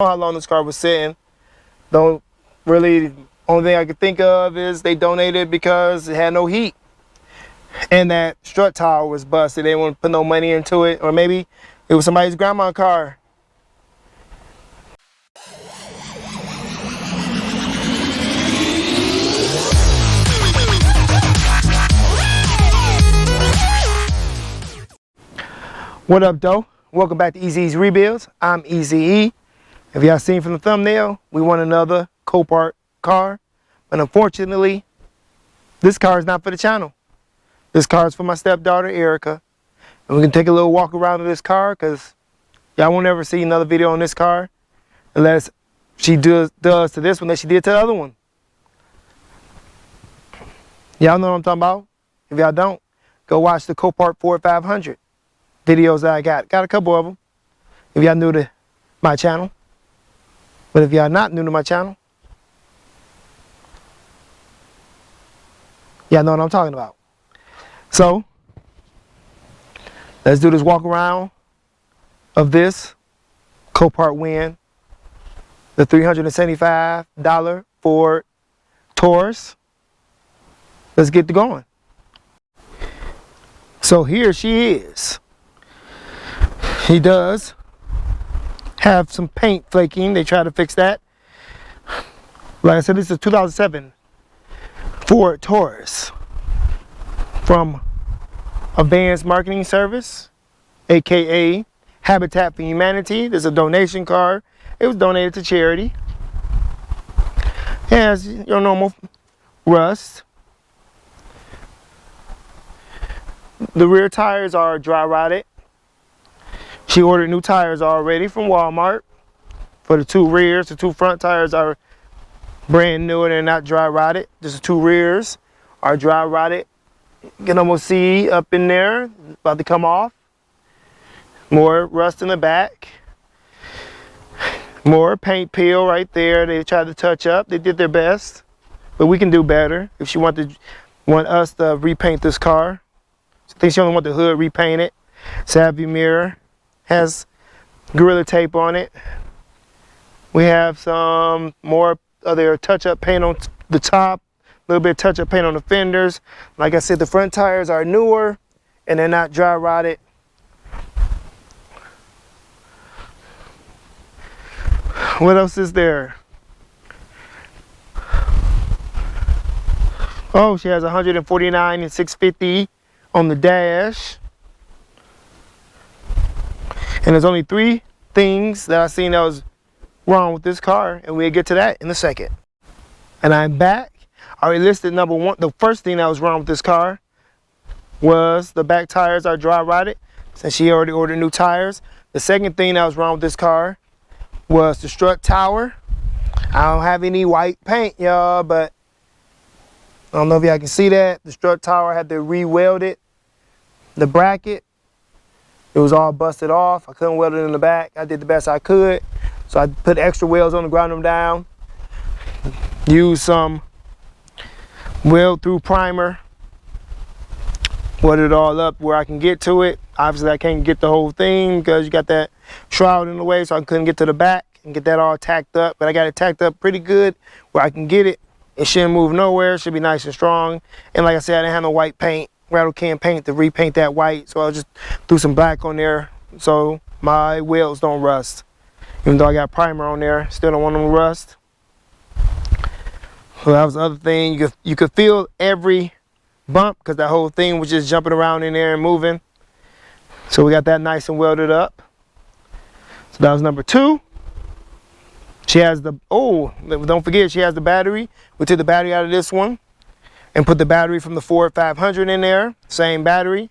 how long this car was sitting. Don't really, only thing I could think of is they donated because it had no heat. And that strut tower was busted. They didn't want to put no money into it. Or maybe it was somebody's grandma's car. What up, though? Welcome back to Easy's Rebuilds. I'm Easy. If y'all seen from the thumbnail, we want another Copart car. But unfortunately, this car is not for the channel. This car is for my stepdaughter, Erica. And we can take a little walk around in this car because y'all won't ever see another video on this car unless she does to this one that she did to the other one. Y'all know what I'm talking about? If y'all don't, go watch the Copart 4500 videos that I got. Got a couple of them. If y'all new to my channel. But if y'all not new to my channel, y'all know what I'm talking about. So, let's do this walk around of this Copart win. The $375 Ford Taurus. Let's get to going. So here she is. He does have some paint flaking. They try to fix that. Like I said, this is a 2007 Ford Taurus from Advanced Marketing Service, aka Habitat for Humanity. This is a donation car. It was donated to charity. It has your normal rust. The rear tires are dry rotted. She ordered new tires already from Walmart for the two rears. The two front tires are brand new and they're not dry rotted. Just the two rears are dry rotted. You can almost see up in there, about to come off. More rust in the back. More paint peel right there. They tried to touch up. They did their best, but we can do better. If she want us to repaint this car, I think she only want the hood repainted. Savvy mirror. Has Gorilla Tape on it. We have some more other touch-up paint on the top, a little bit of touch-up paint on the fenders. Like I said, the front tires are newer and they're not dry rotted. What else is there? Oh, she has 149 and 650 on the dash. And there's only three things that I seen that was wrong with this car, and we'll get to that in a second. And I'm back. I already listed number one. The first thing that was wrong with this car was the back tires are dry rotted, since she already ordered new tires. The second thing that was wrong with this car was the strut tower. I don't have any white paint, y'all, but I don't know if y'all can see that. The strut tower had to re-weld it. The bracket. It was all busted off. I couldn't weld it in the back. I did the best I could. So I put extra welds on to grind them down. Used some weld through primer. Welded it all up where I can get to it. Obviously I can't get the whole thing because you got that shroud in the way, so I couldn't get to the back and get that all tacked up. But I got it tacked up pretty good where I can get it. It shouldn't move nowhere. It should be nice and strong. And like I said, I didn't have no white paint. Rattle can paint to repaint that white, so I just threw some black on there so my wheels don't rust. Even though I got primer on there, still don't want them to rust. So that was the other thing. You could feel every bump because that whole thing was just jumping around in there and moving. So we got that nice and welded up. So that was number two. She has the, oh, don't forget, she has the battery. We took the battery out of this one and put the battery from the Ford 500 in there, same battery,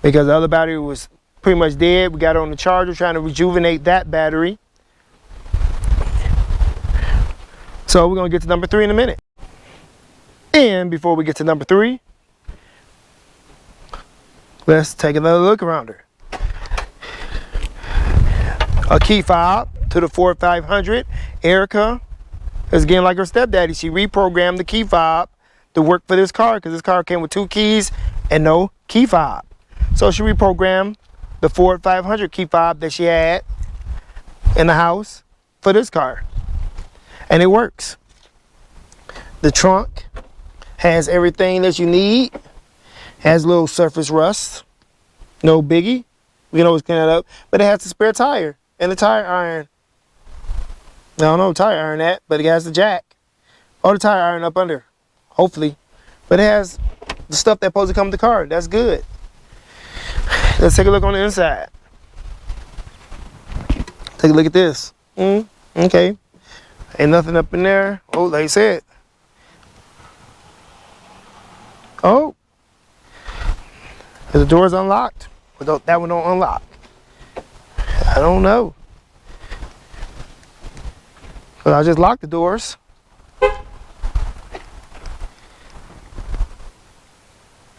because the other battery was pretty much dead. We got it on the charger, trying to rejuvenate that battery. So we're gonna get to number three in a minute. And before we get to number three, let's take another look around her. A key fob to the Ford 500. Erica is getting like her stepdaddy. She reprogrammed the key fob to work for this car because this car came with 2 keys and no key fob. So she reprogrammed the Ford 500 key fob that she had in the house for this car. And it works. The trunk has everything that you need. Has a little surface rust. No biggie. We can always clean that up. But it has the spare tire and the tire iron. I don't know tire iron that, but it has the jack. Or the tire iron up under. Hopefully. But it has the stuff that's supposed to come with the car. That's good. Let's take a look on the inside. Take a look at this. Okay. Ain't nothing up in there. Oh, like I said. Oh. Is the doors unlocked? Or that one don't unlock? I don't know. But I just locked the doors.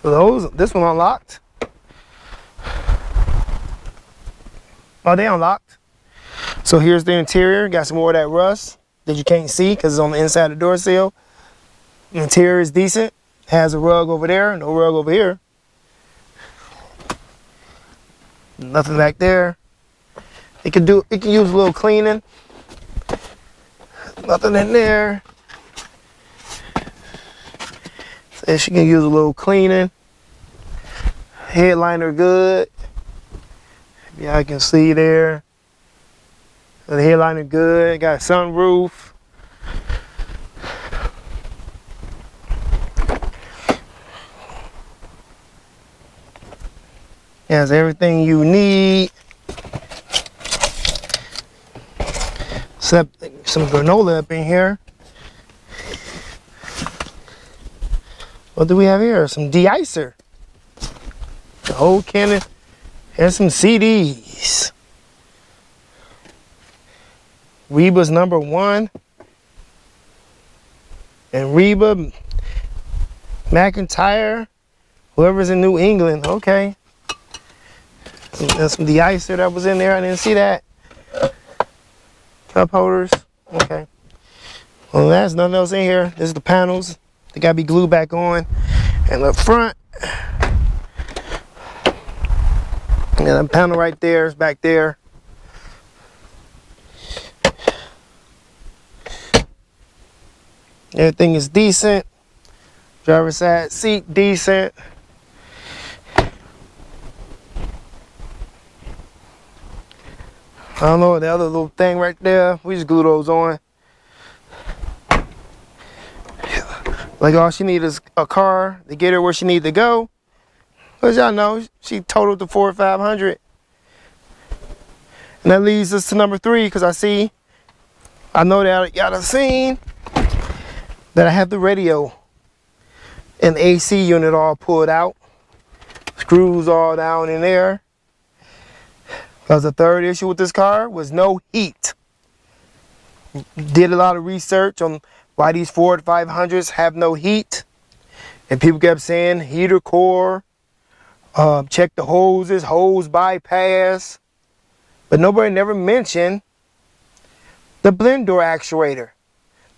So this one unlocked. Oh, they unlocked. So here's the interior. Got some more of that rust that you can't see because it's on the inside of the door sill. The interior is decent. Has a rug over there, no rug over here. Nothing back there. It can use a little cleaning. Nothing in there. So she can use a little cleaning. Headliner good. Yeah, I can see there. The headliner good. Got a sunroof. Has everything you need. Except some granola up in here. What do we have here? Some de-icer. The whole can of, and some CDs. Reba's #1. And Reba, McIntyre, whoever's in New England, okay. And some de-icer that was in there, I didn't see that. Cup holders, okay. Well, there's nothing else in here. This is the panels. They gotta be glued back on. And the front, and the panel right there is back there. Everything is decent. Driver's side seat, decent. I don't know, the other little thing right there, we just glue those on. Like all she needs is a car to get her where she needs to go. As y'all know, she totaled the 4,500. And that leads us to number 3, because I know that y'all have seen that I have the radio and the AC unit all pulled out. Screws all down in there. Because the third issue with this car was no heat. Did a lot of research on why these Ford 500s have no heat. And people kept saying heater core, check the hoses, hose bypass. But nobody never mentioned the blend door actuator.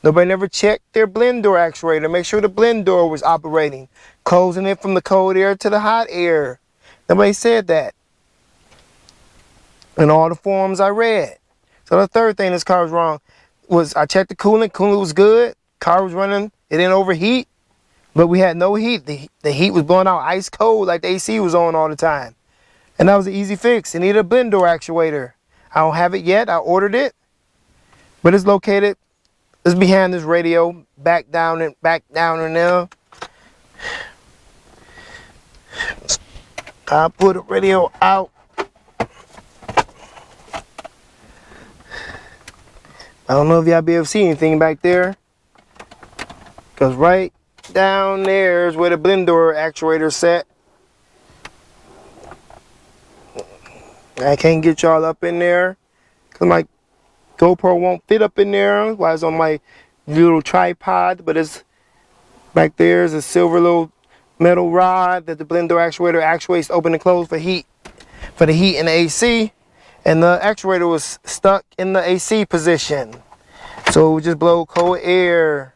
Nobody never checked their blend door actuator. Make sure the blend door was operating. Closing it from the cold air to the hot air. Nobody said that. In all the forums I read. So the third thing this car was wrong was I checked the coolant. Coolant was good. Car was running. It didn't overheat. But we had no heat. The heat was blowing out ice cold like the AC was on all the time. And that was an easy fix. It needed a blend door actuator. I don't have it yet. I ordered it. But it's located. It's behind this radio. Back down in there. I put the radio out. I don't know if y'all be able to see anything back there. Because right down there is where the blend door actuator is set. I can't get y'all up in there. Because my GoPro won't fit up in there. While it's on my little tripod. But it's back there is a silver little metal rod that the blend door actuator actuates open and close for heat. For the heat and the AC. And the actuator was stuck in the AC position. So it would just blow cold air.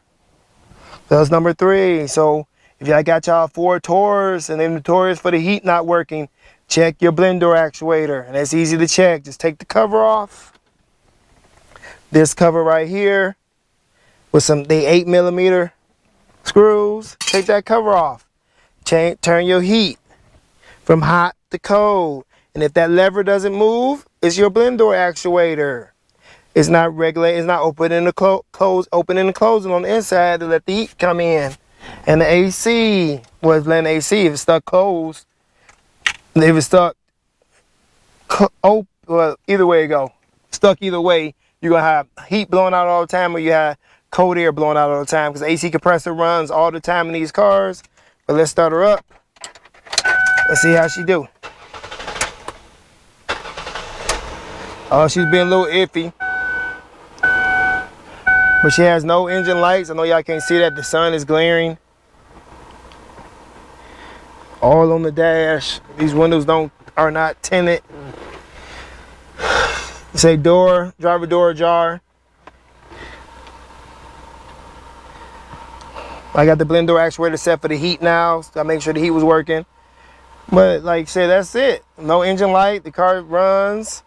That's number 3. So if y'all got y'all Ford Taurus and then the Taurus for the heat not working, check your blend door actuator. And that's easy to check. Just take the cover off. this cover right here with some 8mm screws. Take that cover off. Turn your heat from hot to cold. And if that lever doesn't move, it's your blend door actuator. It's not regulated. It's not opening and opening and closing on the inside to let the heat come in. And the AC was letting AC. If it's stuck closed, if it's stuck, well, either way it go. Stuck either way, you're gonna have heat blowing out all the time, or you have cold air blowing out all the time, because the AC compressor runs all the time in these cars. But let's start her up. Let's see how she do. Oh, she's being a little iffy. But she has no engine lights. I know y'all can't see that. The sun is glaring. All on the dash. These windows are not tinted. Say driver door ajar. I got the blend door actuator set for the heat now. So I make sure the heat was working. But like I said, that's it. No engine light. The car runs.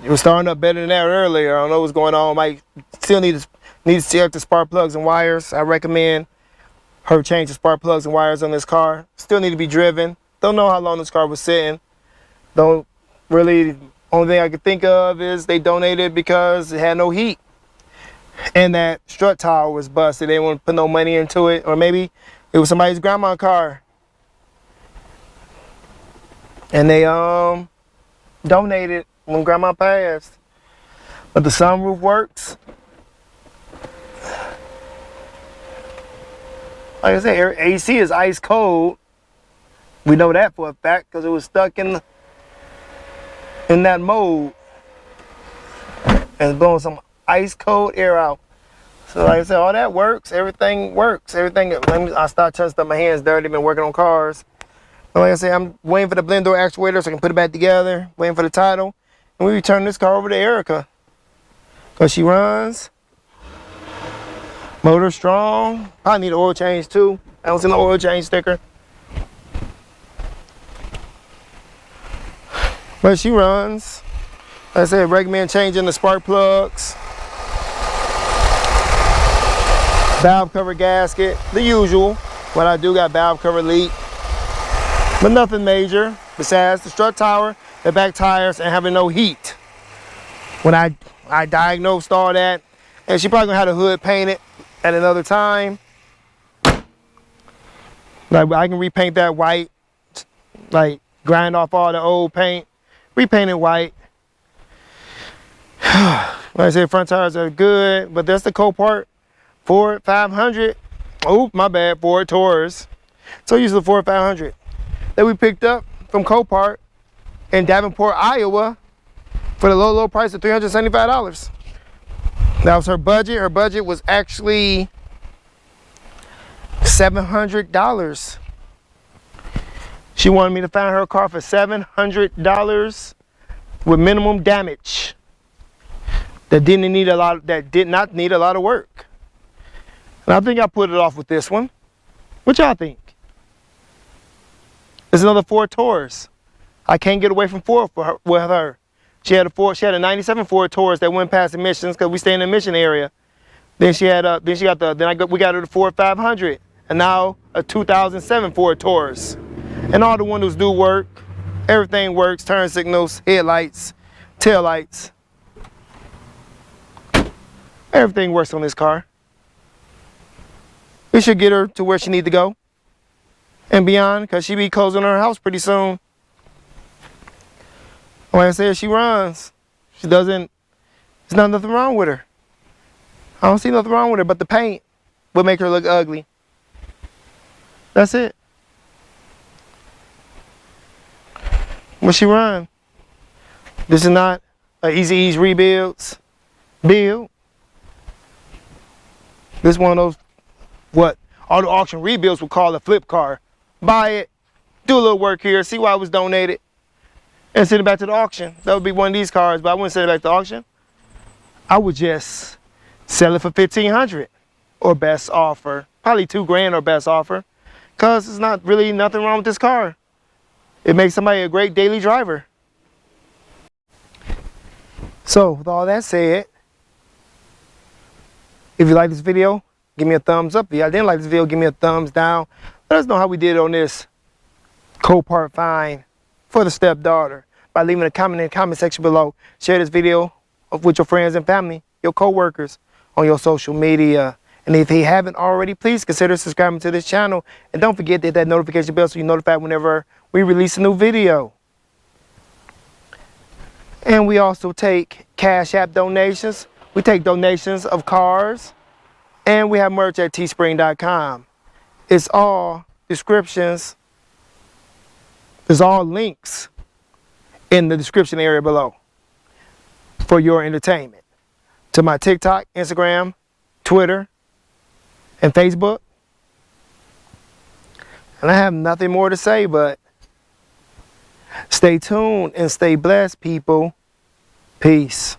It was starting up better than that earlier. I don't know what's going on. Might still need to check the spark plugs and wires. I recommend her change the spark plugs and wires on this car. Still need to be driven. Don't know how long this car was sitting. Don't really. Only thing I could think of is they donated because it had no heat, and that strut tower was busted. They didn't want to put no money into it, or maybe it was somebody's grandma's car, and they donated when grandma passed. But the sunroof works. Like I said, AC is ice cold. We know that for a fact because it was stuck in that mode and it's blowing some ice cold air out. So like I said, all that works. Everything works. I start touching up my hands dirty. Been working on cars. But like I said, I'm waiting for the blend door actuator so I can put it back together. Waiting for the title. And we return this car over to Erica because she runs. Motor strong. Probably need an oil change too. I don't see no oil change sticker. But she runs. Like I said, recommend changing the spark plugs. Valve cover gasket, the usual. What I do got valve cover leak. But nothing major besides the strut tower, the back tires, and having no heat. When I diagnosed all that, and she probably gonna have the hood painted at another time. Like I can repaint that white, like grind off all the old paint, repaint it white. Like I said, front tires are good, but that's the Copart Ford 500. Oh, my bad, Ford Taurus. So use the Ford 500 that we picked up from Copart in Davenport, Iowa for the low price of $375. That was her budget. Her budget was actually $700. She wanted me to find her a car for $700 with minimum damage. That did not need a lot of work. And I think I put it off with this one. What y'all think? It's another Ford Taurus. I can't get away from Ford with her. She had a 97 Ford Taurus that went past emissions because we stay in the mission area. Then we got her the Ford 500, and now a 2007 Ford Taurus. And all the windows do work. Everything works. Turn signals, headlights, tail lights. Everything works on this car. We should get her to where she needs to go and beyond, because she be closing her house pretty soon. Like I said, she runs. She doesn't, there's nothing wrong with her. I don't see nothing wrong with her, but the paint would make her look ugly. That's it. But she run. This is not an Easy Ease Rebuilds build. This is one of those, what auto auction rebuilds would call a flip car. Buy it, do a little work here, see why it was donated, and send it back to the auction. That would be one of these cars, but I wouldn't send it back to the auction. I would just sell it for $1,500 or best offer. Probably $2,000 or best offer, because there's not really nothing wrong with this car. It makes somebody a great daily driver. So with all that said, If you like this video, give me a thumbs up. If you didn't like this video, give me a thumbs down. Let us know how we did on this Copart find for the stepdaughter by leaving a comment in the comment section below. Share this video with your friends and family, your co-workers, on your social media. And if you haven't already, please consider subscribing to this channel. And don't forget to hit that notification bell so you're notified whenever we release a new video. And we also take Cash App donations. We take donations of cars. And we have merch at teespring.com. It's all descriptions. There's all links in the description area below for your entertainment. To my TikTok, Instagram, Twitter, and Facebook. And I have nothing more to say, but stay tuned and stay blessed, people. Peace.